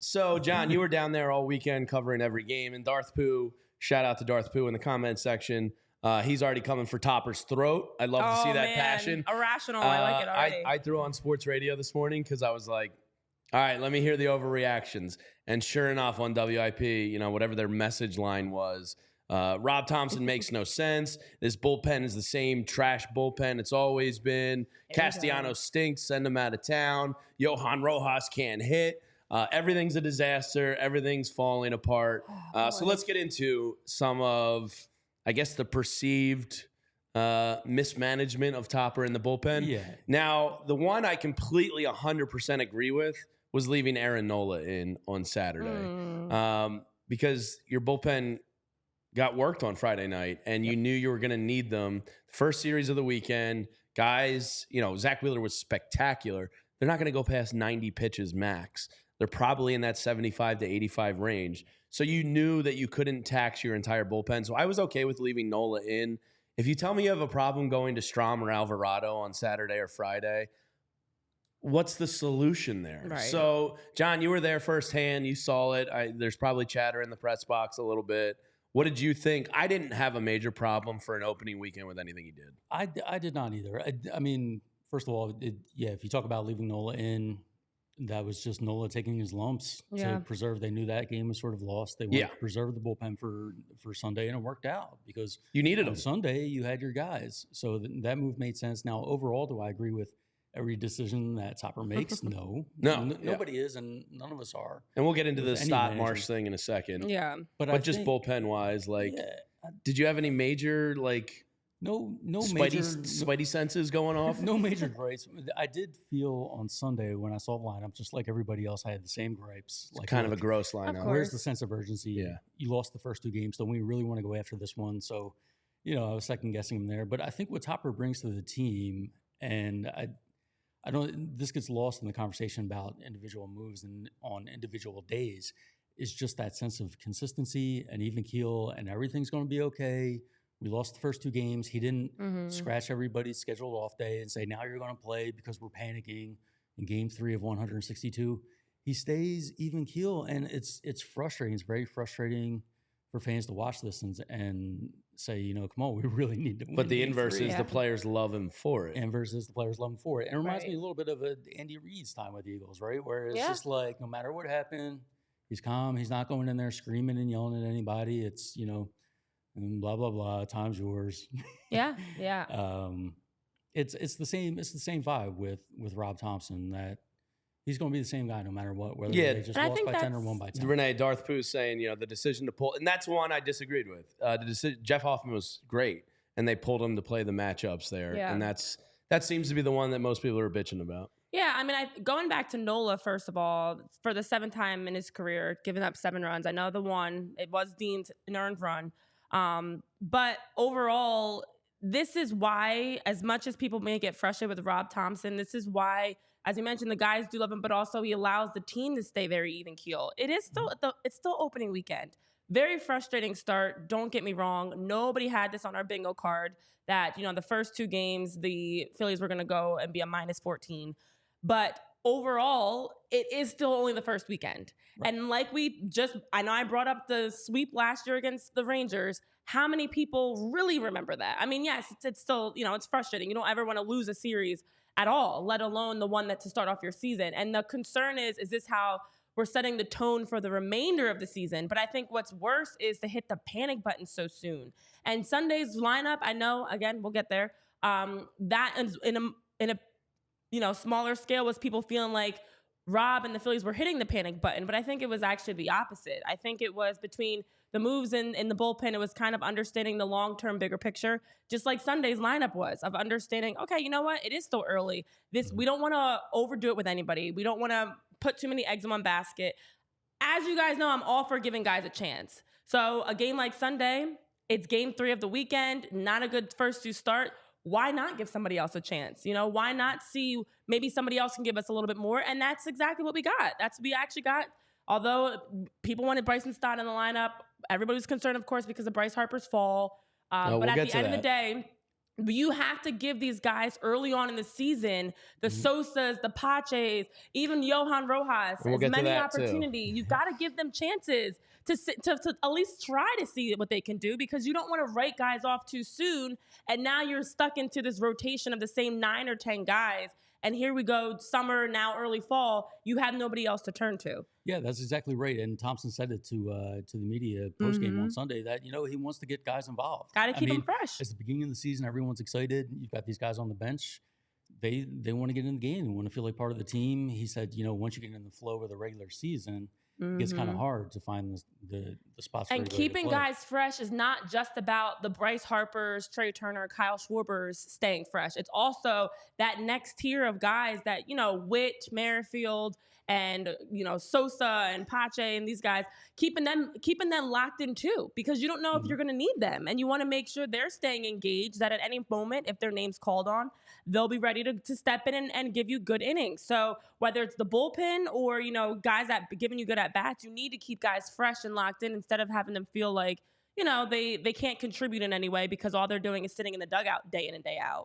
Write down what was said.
So, John, you were down there all weekend covering every game, and Darth Pooh, shout out to Darth Pooh in the comment section. He's already coming for Topper's throat. I love to see that passion. Irrational. I like it already. I threw on sports radio this morning because I was like, all right, let me hear the overreactions. And sure enough, on WIP, whatever their message line was, Rob Thomson makes no sense. This bullpen is the same trash bullpen it's always been. Castellanos stinks. Send him out of town. Johan Rojas can't hit. Everything's a disaster. Everything's falling apart. So let's get into some of, I guess, the perceived mismanagement of Topper in the bullpen. Yeah. Now, the one I completely 100% agree with was leaving Aaron Nola in on Saturday. Because your bullpen got worked on Friday night, and you knew you were going to need them. First series of the weekend, guys, Zach Wheeler was spectacular. They're not going to go past 90 pitches max. They're probably in that 75 to 85 range. So you knew that you couldn't tax your entire bullpen. So I was okay with leaving Nola in. If you tell me you have a problem going to Strom or Alvarado on Saturday or Friday, what's the solution there? Right. So, John, you were there firsthand. You saw it. There's probably chatter in the press box a little bit. What did you think? I didn't have a major problem for an opening weekend with anything he did. I did not either. I mean, first of all, if you talk about leaving Nola in, that was just Nola taking his lumps to preserve. They knew that game was sort of lost. They wanted to preserve the bullpen for Sunday, and it worked out because you needed them. On Sunday, you had your guys. So that move made sense. Now, overall, do I agree with every decision that Topper makes? No. Nobody is, and none of us are. And we'll get into the Stott Marsh thing in a second. Yeah. But just bullpen-wise, did you have any major, No Spidey senses going off? No major gripes. I did feel on Sunday when I saw the lineup, just like everybody else, I had the same gripes. It's kind of a gross lineup. Where's the sense of urgency? Yeah. You lost the first two games, so we really want to go after this one. So, I was second guessing him there. But I think what Topper brings to the team, and I don't. This gets lost in the conversation about individual moves and on individual days, is just that sense of consistency, an even keel, and everything's going to be okay. We lost the first two games. He didn't scratch everybody's scheduled off day and say, now you're going to play because we're panicking in game 3 of 162. He stays even keel, and it's frustrating. It's very frustrating for fans to watch this and say, come on, we really need to win. But the inverse is the players love him for it. Inverse is the players love him for it. And it reminds me a little bit of Andy Reid's time with the Eagles, right? Where it's just like, no matter what happened, he's calm. He's not going in there screaming and yelling at anybody. It's, and blah blah blah. Time's yours. Yeah. It's the same. It's the same vibe with Rob Thomson, that he's going to be the same guy no matter what. Whether they just lost by 10 or won by 10. Renee, Darth Pooh's saying the decision to pull, and that's one I disagreed with. Jeff Hoffman was great, and they pulled him to play the matchups there, and that seems to be the one that most people are bitching about. Yeah, I mean, going back to Nola, first of all, for the 7th time in his career, giving up 7 runs. I know the one, it was deemed an earned run. But overall, this is why, as much as people may get frustrated with Rob Thomson, this is why, as you mentioned, the guys do love him, but also he allows the team to stay very even keel. It is still, it's still opening weekend. Very frustrating start. Don't get me wrong. Nobody had this on our bingo card that, the first 2 games, the Phillies were going to go and be a -14. But overall, it is still only the first weekend. Right. And I know I brought up the sweep last year against the Rangers. How many people really remember that? I mean, yes, it's still, it's frustrating. You don't ever want to lose a series at all, let alone the one that to start off your season. And the concern is this how we're setting the tone for the remainder of the season? But I think what's worse is to hit the panic button so soon. And Sunday's lineup, I know, again, we'll get there. That is in a smaller scale was people feeling like Rob and the Phillies were hitting the panic button, but I think it was actually the opposite. I think it was between the moves in the bullpen, it was kind of understanding the long-term bigger picture, just like Sunday's lineup was, of understanding, okay, you know what? It is still early. We don't want to overdo it with anybody. We don't want to put too many eggs in one basket. As you guys know, I'm all for giving guys a chance. So a game like Sunday, it's game 3 of the weekend, not a good first 2 start. Why not give somebody else a chance? Why not see maybe somebody else can give us a little bit more? And that's exactly what we got. We actually got, although people wanted Bryson Stott in the lineup, everybody was concerned, of course, because of Bryce Harper's fall. But at the end of the day, But you have to give these guys early on in the season, the Sosas, the Paches, even Johan Rojas, And we'll as get to many that, too. opportunity. You've got to give them chances to at least try to see what they can do, because you don't want to write guys off too soon. And now you're stuck into this rotation of the same 9 or 10 guys. And here we go, summer, now early fall, you have nobody else to turn to. Yeah, that's exactly right. And Thompson said it to the media post game on Sunday that, you know, he wants to get guys involved. Got to keep them fresh. It's the beginning of the season. Everyone's excited. You've got these guys on the bench. They want to get in the game. They want to feel like part of the team. He said, you know, once you get in the flow of the regular season, it gets kind of hard to find the spots. And keeping guys fresh is not just about the Bryce Harpers, Trey Turner, Kyle Schwarbers staying fresh. It's also that next tier of guys that, you know, Witt, Merrifield, and, you know, Sosa and Pache and these guys, keeping them locked in too, because you don't know if you're going to need them, and you want to make sure they're staying engaged, that at any moment, if their name's called on, they'll be ready to step in and give you good innings. So whether it's the bullpen or, you know, guys that giving you good at bats, you need to keep guys fresh and locked in instead of having them feel like, you know, they can't contribute in any way because all they're doing is sitting in the dugout day in and day out.